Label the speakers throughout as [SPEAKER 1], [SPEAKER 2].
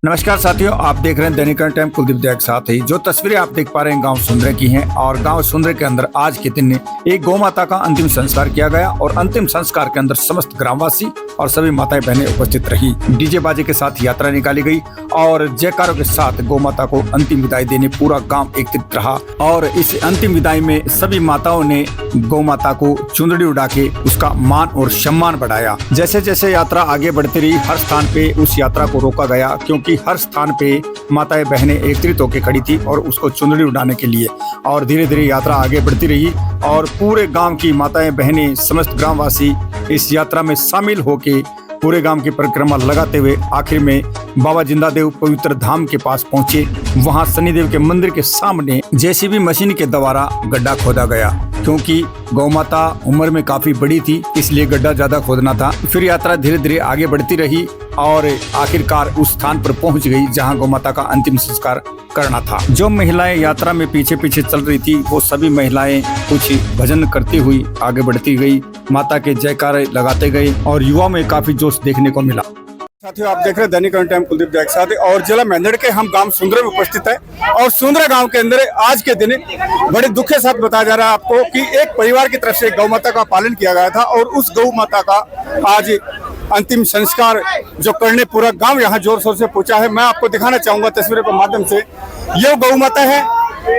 [SPEAKER 1] नमस्कार साथियों, आप देख रहे हैं दैनिक टाइम कुलदीप दया के साथ ही। जो तस्वीरें आप देख पा रहे हैं गांव सुंदर की हैं और गांव सुंदर के अंदर आज के दिन एक गौ माता का अंतिम संस्कार किया गया और अंतिम संस्कार के अंदर समस्त ग्रामवासी और सभी माताएं बहनें उपस्थित रही। डीजे बाजे के साथ यात्रा निकाली गई और जयकारों के साथ गौ माता को अंतिम विदाई देने पूरा गाँव एकत्रित रहा और इस अंतिम विदाई में सभी माताओं ने गौ माता को चुंदड़ी उड़ा के उसका मान और सम्मान बढ़ाया। जैसे जैसे यात्रा आगे बढ़ती रही, हर स्थान पे उस यात्रा को रोका गया क्योंकि हर स्थान पे माताएं बहनें एकत्रित होकर खड़ी थी और उसको चुंदड़ी उड़ाने के लिए। और धीरे धीरे यात्रा आगे बढ़ती रही और पूरे गांव की माताएं बहनें समस्त ग्रामवासी इस यात्रा में शामिल होके पूरे गांव की परिक्रमा लगाते हुए आखिर में बाबा जिंदादेव पवित्र धाम के पास पहुंचे। वहां शनिदेव के मंदिर के सामने जेसीबी मशीन के द्वारा गड्ढा खोदा गया क्योंकि गौ माता उम्र में काफी बड़ी थी, इसलिए गड्ढा ज्यादा खोदना था। फिर यात्रा धीरे धीरे आगे बढ़ती रही और आखिरकार उस स्थान पर पहुंच गई जहां गौ माता का अंतिम संस्कार करना था। जो महिलाएं यात्रा में पीछे पीछे चल रही थी वो सभी महिलाएं कुछ भजन करती हुई आगे बढ़ती गई, माता के जयकारे लगाते गए और युवा में काफी जोश देखने को मिला। साथियों, आप देख रहे हैं दैनिक टाइम कुलदीप दया के साथ और जिला मेंढड़ के हम गांव सुंदर में उपस्थित है और सुंदर गांव के अंदर आज के दिन बड़े दुख के साथ बताया जा रहा है आपको कि एक परिवार की तरफ से गौ माता का पालन किया गया था और उस गौ माता का आज अंतिम संस्कार जो करने पूरा गांव यहाँ जोर शोर से पहुंचा है। मैं आपको दिखाना चाहूंगा तस्वीरों के माध्यम से, ये गौ माता है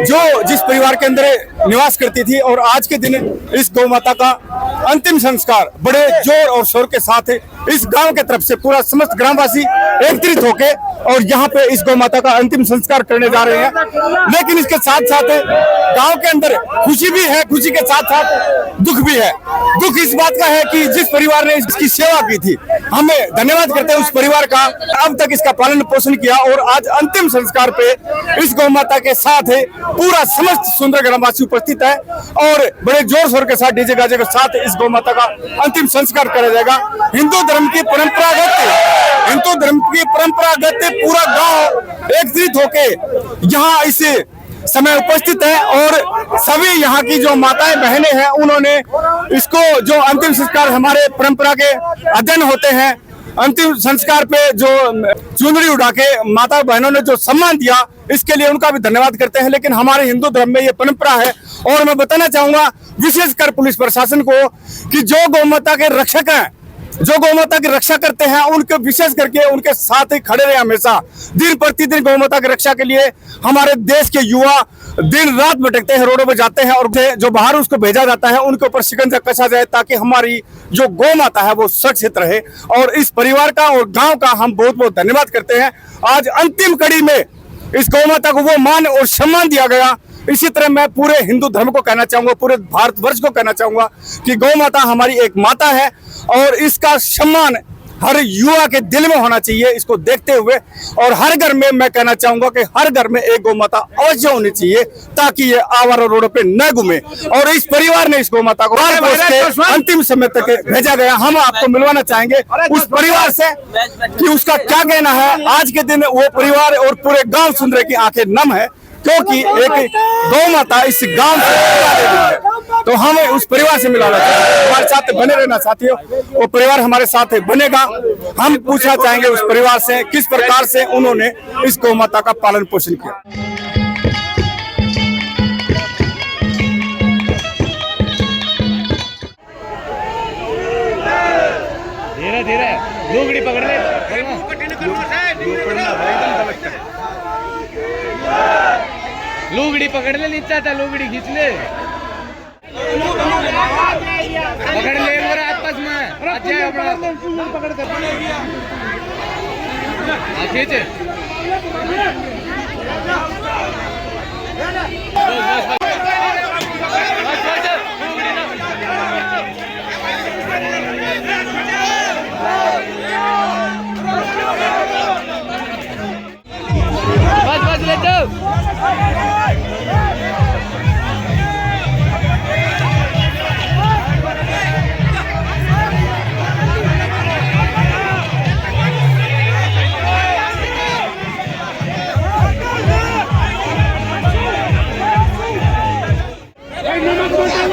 [SPEAKER 1] जो जिस परिवार के अंदर निवास करती थी और आज के दिन इस गौ माता का अंतिम संस्कार बड़े जोर और शोर के साथ इस गांव के तरफ से पूरा समस्त ग्रामवासी एकत्रित होके और यहाँ पे इस गौ माता का अंतिम संस्कार करने जा रहे हैं। लेकिन इसके साथ साथ गांव के अंदर खुशी भी है, खुशी के साथ साथ दुख भी है। दुख इस बात का है कि जिस परिवार ने इसकी सेवा की थी, हमें धन्यवाद करते हैं उस परिवार का, अब तक इसका पालन पोषण किया और आज अंतिम संस्कार पे इस गौ माता के साथ पूरा समस्त सुंदर ग्रामवासी उपस्थित है और बड़े जोर शोर के साथ डीजे गाजे के साथ इस गौ माता का अंतिम संस्कार किया जाएगा। हिंदू धर्म की परंपरागत पूरा गांव एकत्रित होके यहाँ इस समय उपस्थित है और सभी यहाँ की जो माताएं बहनें हैं उन्होंने इसको जो अंतिम संस्कार हमारे परंपरा के अध्ययन होते हैं, अंतिम संस्कार पे जो चुनरी उड़ा के माता बहनों ने जो सम्मान दिया, इसके लिए उनका भी धन्यवाद करते हैं। लेकिन हमारे हिंदू धर्म में ये परंपरा है और मैं बताना चाहूंगा विशेषकर पुलिस प्रशासन को कि जो गौ माता के रक्षक हैं, जो गौ माता की रक्षा करते हैं, उनके विशेष करके उनके साथ ही खड़े रहे हमेशा। दिन प्रतिदिन गौ माता की रक्षा के लिए हमारे देश के युवा दिन रात भटकते हैं, रोडों पे जाते हैं और जो बाहर उसको भेजा जाता है उनके ऊपर शिकंजा कसा जाए ताकि हमारी जो गौ माता है वो सुरक्षित रहे। और इस परिवार का और गांव का हम बहुत बहुत धन्यवाद करते हैं। आज अंतिम कड़ी में इस गौ माता को वो मान और सम्मान दिया गया। इसी तरह मैं पूरे हिंदू धर्म को कहना चाहूंगा, पूरे भारतवर्ष को कहना चाहूंगा कि गौ माता हमारी एक माता है और इसका सम्मान हर युवा के दिल में होना चाहिए। इसको देखते हुए और हर घर में मैं कहना चाहूंगा कि हर घर में एक गौ माता अवश्य होनी चाहिए ताकि ये आवारा रोडों पे न घूमे। और इस परिवार ने इस गौ माता को अंतिम समय तक भेजा गया। हम आपको मिलवाना चाहेंगे उस परिवार से कि उसका क्या कहना है। आज के दिन वो परिवार और पूरे गाँव सुंदर की आंखें नम है क्योंकि एक गौ माता इस गांव से, तो हमें उस परिवार से मिलाना चाहिए। हमारे साथ बने रहना साथियों, वो परिवार हमारे साथ बनेगा। हम पूछना चाहेंगे उस परिवार से किस प्रकार से उन्होंने इस गौ माता का पालन पोषण किया।
[SPEAKER 2] धीरे धीरे लुगड़ी पकड़ ले, लुगड़ी पकड़ ले, नीचा था लुगड़ी खींच ले, पकड़ ले मेरा आपस में अच्छा पकड़ कर खींचे। बस बस ले जाओ।
[SPEAKER 3] Hey,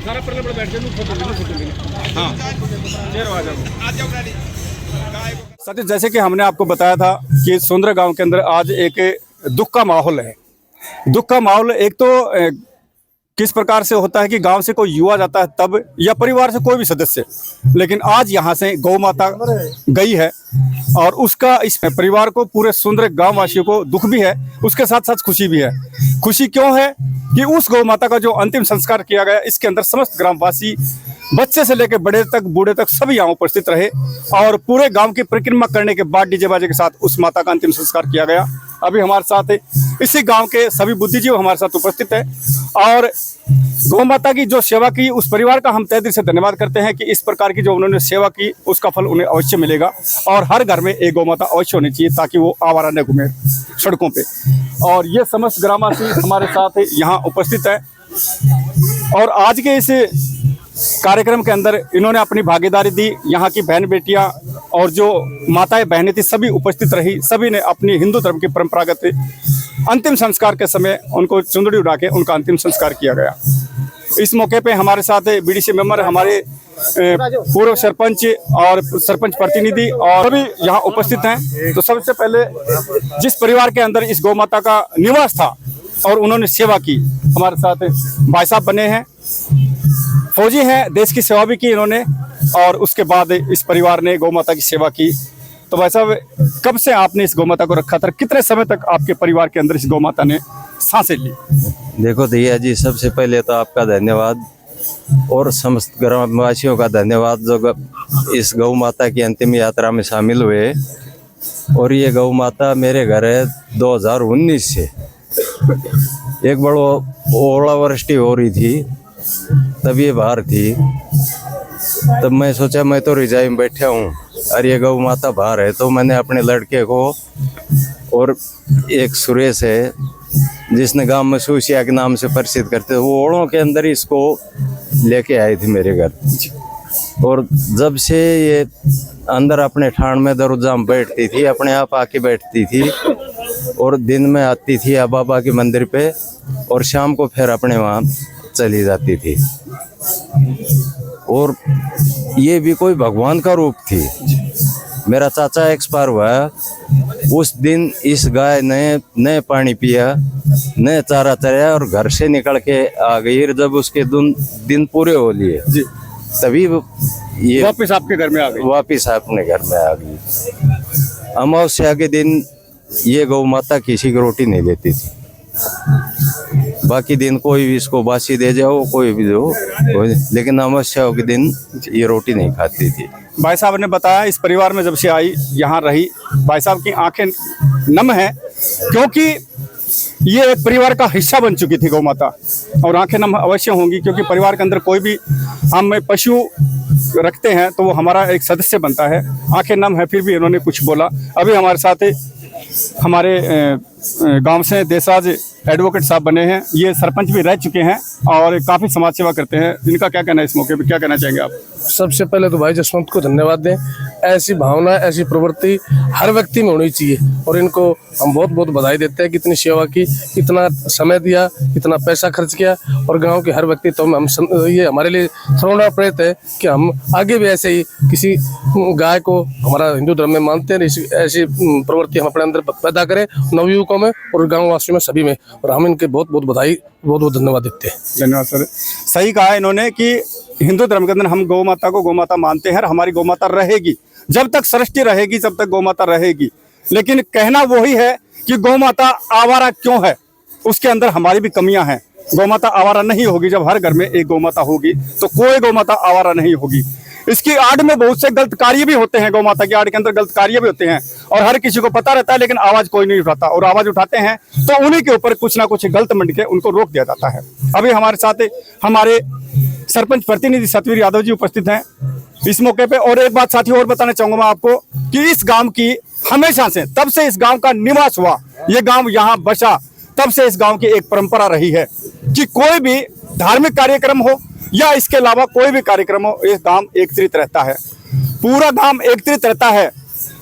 [SPEAKER 2] सारा पहले बैठ जाओ फोटो लेंगे। हाँ
[SPEAKER 1] सतीश, जैसे कि हमने आपको बताया था कि सुंदर गांव के अंदर आज एक दुख का माहौल है। दुख का माहौल एक तो किस प्रकार से होता है कि गांव से कोई युवा जाता है तब, या परिवार से कोई भी सदस्य, लेकिन आज यहां से गौ माता गई है और उसका इस परिवार को, पूरे सुंदर गांव वासियों को दुख भी है, उसके साथ साथ खुशी भी है। खुशी क्यों है कि उस गौ माता का जो अंतिम संस्कार किया गया, इसके अंदर समस्त ग्रामवासी, बच्चे से लेकर बड़े तक, बूढ़े तक सभी यहाँ उपस्थित रहे और पूरे गांव की परिक्रमा करने के बाद डीजे बाजे के साथ उस माता का अंतिम संस्कार किया गया। अभी हमारे साथ इसी गांव के सभी बुद्धिजीवी हमारे साथ उपस्थित है और गौ माता की जो सेवा की, उस परिवार का हम तहे दिल से धन्यवाद करते हैं कि इस प्रकार की जो उन्होंने सेवा की उसका फल उन्हें अवश्य मिलेगा और हर घर में एक गौ माता अवश्य होनी चाहिए ताकि वो आवारा न घूमे सड़कों पे। और ये समस्त ग्रामवासी हमारे साथ यहाँ उपस्थित है और आज के इस कार्यक्रम के अंदर इन्होंने अपनी भागीदारी दी। यहाँ की बहन बेटियां और जो माताएं बहनें थी सभी उपस्थित रही। सभी ने अपनी हिंदू धर्म की परंपरागत अंतिम संस्कार के समय उनको चुंदड़ी उड़ा के उनका अंतिम संस्कार किया गया। इस मौके पे हमारे साथ बीडीसी मेंबर, हमारे पूर्व सरपंच और सरपंच प्रतिनिधि और सभी यहाँ उपस्थित हैं। तो सबसे पहले जिस परिवार के अंदर इस गौ माता का निवास था और उन्होंने सेवा की, हमारे साथ भाई साहब बने हैं, फौजी हैं, देश की सेवा भी की इन्होंने और उसके बाद इस परिवार ने गौ माता की सेवा की। तो भाई साहब, कब से आपने इस गौ माता को रखा था, कितने समय तक आपके परिवार के अंदर इस गौ माता ने सांसें ली?
[SPEAKER 3] देखो दैया जी, सबसे पहले तो आपका धन्यवाद और समस्त ग्रामवासियों का धन्यवाद जो इस गौ माता की अंतिम यात्रा में शामिल हुए। और ये गौ माता मेरे घर है 2019 से। एक बड़ो ओलावृष्टि हो रही थी, तब ये बाहर थी। तब मैं सोचा मैं तो रिजाई में बैठा हूँ और ये गौ माता बाहर है, तो मैंने अपने लड़के को और एक सुरेश है जिसने गांव में सूसिया के नाम से प्रसिद्ध करते, वो ओड़ों के अंदर इसको लेके आए थे मेरे घर। और जब से ये अंदर अपने ठाण में दरुजाम बैठती थी, अपने आप आके बैठती थी और दिन में आती थी बाबा के मंदिर पे और शाम को फिर अपने वहाँ चली जाती थी। और ये भी कोई भगवान का रूप थी। मेरा चाचा एक्सपायर हुआ, उस दिन इस गाय ने न पानी पिया न चारा चराया और घर से निकल के आ गई। जब उसके दिन पूरे हो लिए तभी ये
[SPEAKER 1] वापस आपके घर में आ गई।
[SPEAKER 3] वापस अपने घर में आ गई। अमावस्या के दिन ये गौ माता किसी की रोटी नहीं देती थी। बाकी दिन कोई भी इसको बासी दे जाओ, कोई भी दो, लेकिन अमावस्या के दिन ये रोटी नहीं खाती थी।
[SPEAKER 1] भाई साहब ने बताया इस परिवार में जब से आई, यहाँ रही, भाई साहब की आंखें नम हैं क्योंकि ये एक परिवार का हिस्सा बन चुकी थी गौ माता। और आंखें नम अवश्य होंगी क्योंकि परिवार के अंदर कोई भी हम पशु रखते हैं तो वो हमारा एक सदस्य बनता है। आंखें नम है, फिर भी इन्होंने कुछ बोला। अभी हमारे साथ हमारे गांव से देशराज एडवोकेट साहब बने हैं, ये सरपंच भी रह चुके हैं और काफ़ी समाज सेवा करते हैं। इनका क्या कहना है इस मौके पे, क्या कहना चाहेंगे आप?
[SPEAKER 4] सबसे पहले तो भाई जसवंत को धन्यवाद दें। ऐसी भावना, ऐसी प्रवृत्ति हर व्यक्ति में होनी चाहिए और इनको हम बहुत बहुत बधाई देते हैं कि इतनी सेवा की, इतना समय दिया, इतना पैसा खर्च किया। और गांव के हर व्यक्ति तो हम ये हमारे लिए सर्वना प्रेरित है कि हम आगे भी ऐसे ही किसी गाय को हमारा हिंदू धर्म में मानते हैं, ऐसी प्रवृत्ति हम अपने अंदर पैदा करें नवयुवकों में और गाँव वासियों में, सभी में। और हम इनके बहुत बहुत बधाई, बहुत बहुत धन्यवाद देते हैं।
[SPEAKER 1] धन्यवाद सर। सही कहा इन्होंने कि हिंदू धर्म के अंदर हम गौ माता को गौ माता मानते हैं और हमारी गौ माता रहेगी जब तक सृष्टि रहेगी, जब तक गौ माता रहेगी। लेकिन कहना वही है कि गौ माता आवारा क्यों है, उसके अंदर हमारी भी कमियां हैं। गौ माता आवारा नहीं होगी। जब हर घर में एक गौ माता होगी तो कोई गौ माता आवारा नहीं होगी।
[SPEAKER 5] इसकी आड़ में बहुत से गलत कार्य भी होते हैं, गौ माता की आड़ के अंदर गलत कार्य भी होते हैं और हर किसी को पता रहता है, लेकिन आवाज कोई नहीं उठाता, और आवाज उठाते हैं तो उन्हीं के ऊपर कुछ ना कुछ गलत मंड के उनको रोक दिया जाता है। अभी हमारे साथ हमारे सरपंच प्रतिनिधि सतवीर यादव जी उपस्थित हैं इस मौके पे। और एक बात साथी और बताना चाहूंगा मैं आपको कि इस गांव की हमेशा से, तब से इस गांव का निवास हुआ, ये गांव यहाँ बसा, तब से इस गांव की एक परंपरा रही है कि कोई भी धार्मिक कार्यक्रम हो या इसके अलावा कोई भी कार्यक्रम हो, ये गांव एकत्रित रहता है, पूरा गांव एकत्रित रहता है।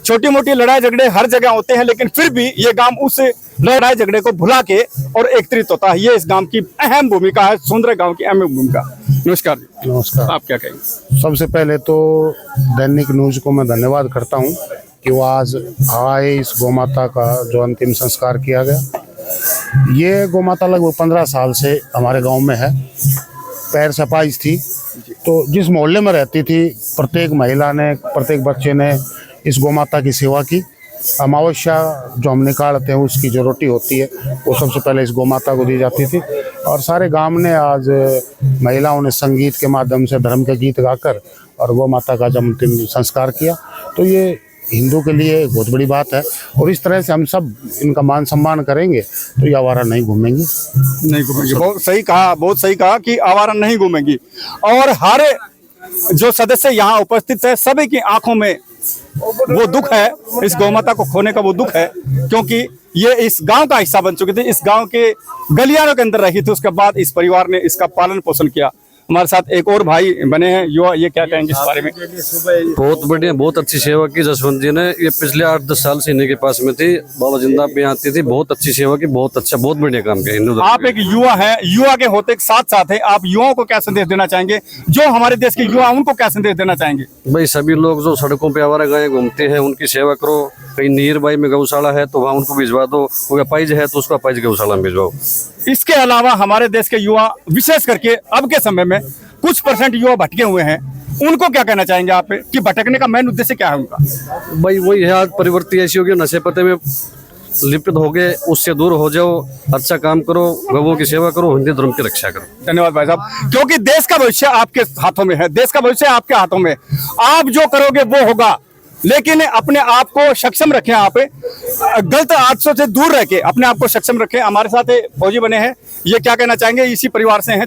[SPEAKER 5] छोटी मोटी लड़ाई झगड़े हर जगह होते हैं, लेकिन फिर भी ये गांव उस लड़ाई झगड़े को भुला के और एकत्रित होता है। ये इस गांव की अहम भूमिका है, सुंदर गांव की अहम भूमिका। नमस्कार जी।
[SPEAKER 6] नमस्कार।
[SPEAKER 5] आप क्या कहेंगे?
[SPEAKER 6] सबसे पहले तो दैनिक न्यूज को मैं धन्यवाद करता हूं कि वो आज आए इस गौमाता का जो अंतिम संस्कार किया गया। ये गौमाता लगभग 15 साल से हमारे गांव में है। पैर सफाइश थी, तो जिस मोहल्ले में रहती थी प्रत्येक महिला ने, प्रत्येक बच्चे ने इस गौमाता की सेवा की। अमावस्या जो हम निकालते हैं उसकी जो रोटी होती है वो सबसे पहले इस गौमाता को दी जाती थी। और सारे गांव ने आज महिलाओं ने संगीत के माध्यम से धर्म के गीत गाकर और गौमाता का जब अंतिम संस्कार किया, तो ये हिंदू के लिए बहुत बड़ी बात है। और इस तरह से हम सब इनका मान सम्मान करेंगे तो ये आवारा नहीं घूमेंगी।
[SPEAKER 5] बहुत सही कहा, बहुत सही कहा कि आवारा नहीं घूमेंगी। और हर जो सदस्य यहाँ उपस्थित है, सभी की आंखों में वो दुख है, इस गौमाता को खोने का वो दुख है, क्योंकि ये इस गांव का हिस्सा बन चुकी थी, इस गांव के गलियारों के अंदर रही थी। उसके बाद इस परिवार ने इसका पालन पोषण किया। हमारे साथ एक और भाई बने हैं युवा, ये क्या कहेंगे इस बारे में?
[SPEAKER 7] बहुत बढ़िया, बहुत अच्छी सेवा की जसवंत जी ने। ये पिछले 8-10 साल से इन्हीं के पास में थी, बाबा जिंदा पे आती थी, बहुत अच्छी सेवा की, बहुत अच्छा, बहुत बढ़िया काम किया हिंदू।
[SPEAKER 5] आप एक युवा हैं, युवा के होते साथ साथ है, आप युवाओं को क्या संदेश देना चाहेंगे? जो हमारे देश के युवा उनको क्या संदेश देना चाहेंगे?
[SPEAKER 7] भाई सभी लोग जो सड़कों पे आवारा गायें घूमते हैं उनकी सेवा करो। कहीं नीर बाई में गौशाला है तो वहाँ उनको भिजवा दो, कोई अपाइज है तो उसको अपाइज गौशाला में भिजवाओ।
[SPEAKER 5] इसके अलावा हमारे देश के युवा विशेष करके अब के समय में कुछ % युवा भटके हुए हैं, उनको क्या कहना चाहेंगे आप कि भटकने का मेन उद्देश्य क्या है उनका?
[SPEAKER 7] भाई वही है, आज प्रवृत्ति ऐसी होगी, नशे पते में लिप्त हो गए, उससे दूर हो जाओ, अच्छा काम करो, गौओं की सेवा करो, हिंदू धर्म की रक्षा करो।
[SPEAKER 5] धन्यवाद भाई साहब, क्योंकि देश का भविष्य आपके हाथों में है, देश का भविष्य आपके हाथों में। आप जो करोगे वो होगा, लेकिन अपने आप को सक्षम रखें, आप गलत आदतों से दूर रह के अपने आप को सक्षम रखें। हमारे साथ फौजी बने हैं, ये क्या कहना चाहेंगे? इसी परिवार से हैं।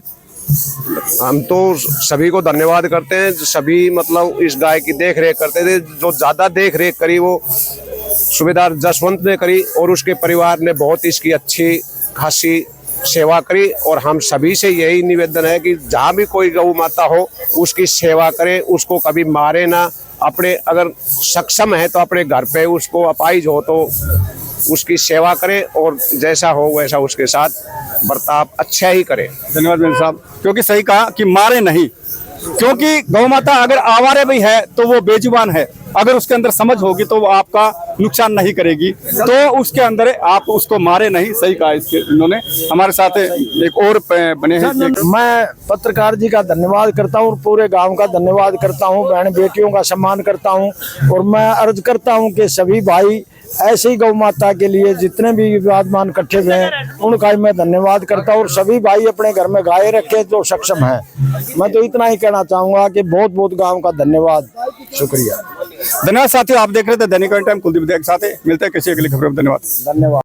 [SPEAKER 8] हम तो सभी को धन्यवाद करते हैं, सभी मतलब इस गाय की देख रेख करते थे। जो ज्यादा देख रेख करी वो सूबेदार जसवंत ने करी और उसके परिवार ने बहुत इसकी अच्छी खासी सेवा करी। और हम सभी से यही निवेदन है कि जहाँ भी कोई गौ माता हो उसकी सेवा करें, उसको कभी मारे ना। अपने अगर सक्षम है तो अपने घर पे उसको अपाइज हो तो उसकी सेवा करें और जैसा हो वैसा उसके साथ बर्ताव अच्छा ही करें।
[SPEAKER 5] धन्यवाद मेरे साहब, क्योंकि सही कहा कि मारे नहीं, क्योंकि गौ माता अगर आवारे भी है तो वो बेजुबान है। अगर उसके अंदर समझ होगी तो वो आपका नुकसान नहीं करेगी, तो उसके अंदर आप उसको मारे नहीं। सही कहा इसके इन्होंने। हमारे साथ एक और बने हैं।
[SPEAKER 9] मैं पत्रकार जी का धन्यवाद करता हूँ और पूरे गांव का धन्यवाद करता हूँ, बहन बेटियों का सम्मान करता हूँ। और मैं अर्ज करता हूँ कि सभी भाई ऐसे ही गौ माता के लिए जितने भी विवादमान इकट्ठे हुए हैं उनका मैं धन्यवाद करता हूँ। और सभी भाई अपने घर में गाय रखे जो सक्षम है। मैं तो इतना ही कहना चाहूँगा कि बहुत बहुत गांव का धन्यवाद, शुक्रिया।
[SPEAKER 5] धन्यवाद साथियों, आप देख रहे थे दैनिक टाइम, कुलदीप देख साथ मिलते हैं किसी अगली खबर में। धन्यवाद।